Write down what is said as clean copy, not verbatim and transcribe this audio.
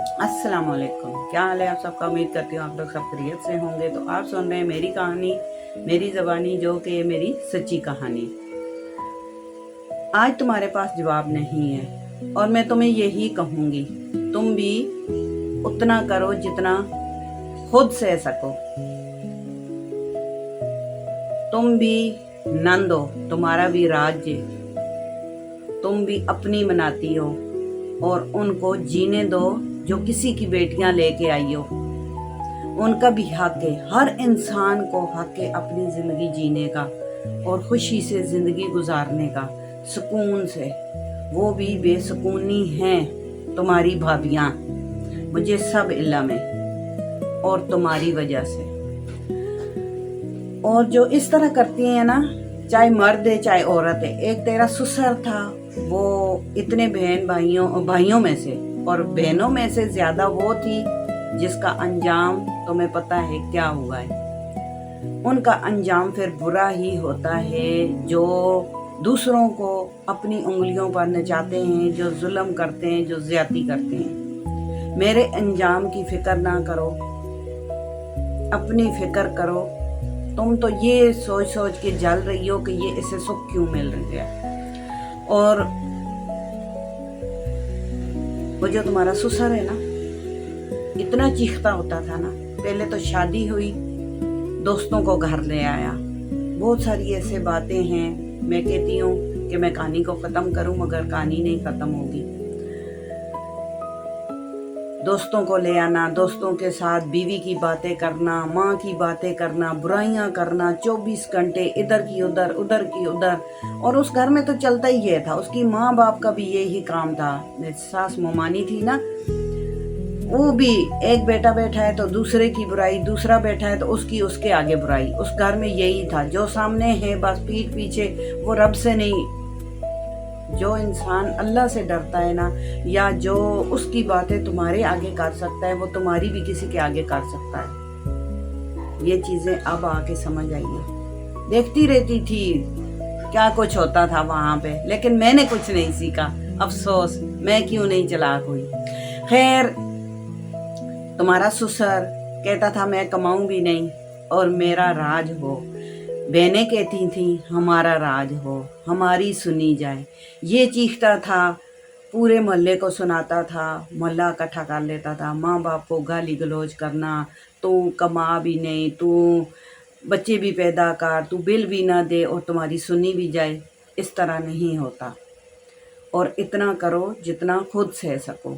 अस्सलाम वालेकुम। क्या हाल है आप सबका? उम्मीद करती हूँ आप लोग सब खैरियत से होंगे। तो आप सुन रहे हैं मेरी कहानी, मेरी ज़बानी, जो कि है मेरी सच्ची कहानी। आज तुम्हारे पास जवाब नहीं है और मैं तुम्हें यही कहूँगी, तुम भी उतना करो जितना खुद सह सको। तुम भी नंद हो, तुम्हारा भी राज्य, तुम भी अपनी मनाती हो और उनको जीने दो जो किसी की बेटियां लेके आई हो। उनका भी हक है, हर इंसान को हक है अपनी ज़िंदगी जीने का और खुशी से ज़िंदगी गुजारने का, सुकून से। वो भी बेसुकूनी हैं तुम्हारी भाभियाँ, मुझे सब इल्म है और तुम्हारी वजह से। और जो इस तरह करती हैं ना, चाहे मर्द है चाहे औरत है। एक तेरा ससुर था, वो इतने भाइयों में से, और बहनों में से ज्यादा वो थी जिसका अंजाम तुम्हें पता है क्या हुआ है। उनका अंजाम फिर बुरा ही होता है, जो दूसरों को अपनी उंगलियों पर नचाते हैं, जो जुल्म करते हैं, जो ज्यादती करते हैं। मेरे अंजाम की फिक्र ना करो, अपनी फिक्र करो। तुम तो ये सोच सोच के जल रही हो कि ये इसे सुख क्यों मिल रहा है। और वो जो तुम्हारा ससुर है ना, इतना चीखता होता था ना। पहले तो शादी हुई, दोस्तों को घर ले आया, बहुत सारी ऐसे बातें हैं। मैं कहती हूँ कि मैं कहानी को ख़त्म करूँ, मगर कहानी नहीं ख़त्म होगी। दोस्तों को ले आना, दोस्तों के साथ बीवी की बातें करना, माँ की बातें करना, बुराइयां करना, 24 घंटे इधर की उधर, उधर की उधर। और उस घर में तो चलता ही ये था, उसकी माँ बाप का भी यही काम था। सास मोमानी थी ना, वो भी एक बेटा बैठा है तो दूसरे की बुराई, दूसरा बैठा है तो उसकी उसके आगे बुराई। उस घर में यही था, जो सामने है बस पीठ पीछे, वो रब से नहीं। जो इंसान अल्लाह से डरता है ना, या जो उसकी बातें तुम्हारे आगे कर सकता है, वो तुम्हारी भी किसी के आगे कर सकता है। ये चीजें अब आके समझ आई है। देखती रहती थी क्या कुछ होता था वहां पे, लेकिन मैंने कुछ नहीं सीखा। अफसोस, मैं क्यों नहीं चालाक हुई। खैर, तुम्हारा ससुर कहता था मैं कमाऊं भी नहीं और मेरा राज हो। बहनें कहती थी हमारा राज हो, हमारी सुनी जाए। ये चीखता था, पूरे मोहल्ले को सुनाता था, मोहल्ला इकट्ठा कर लेता था। माँ बाप को गाली गलौज करना, तू कमा भी नहीं, तू बच्चे भी पैदा कर, तू बिल भी ना दे और तुम्हारी सुनी भी जाए। इस तरह नहीं होता। और इतना करो जितना खुद सह सको।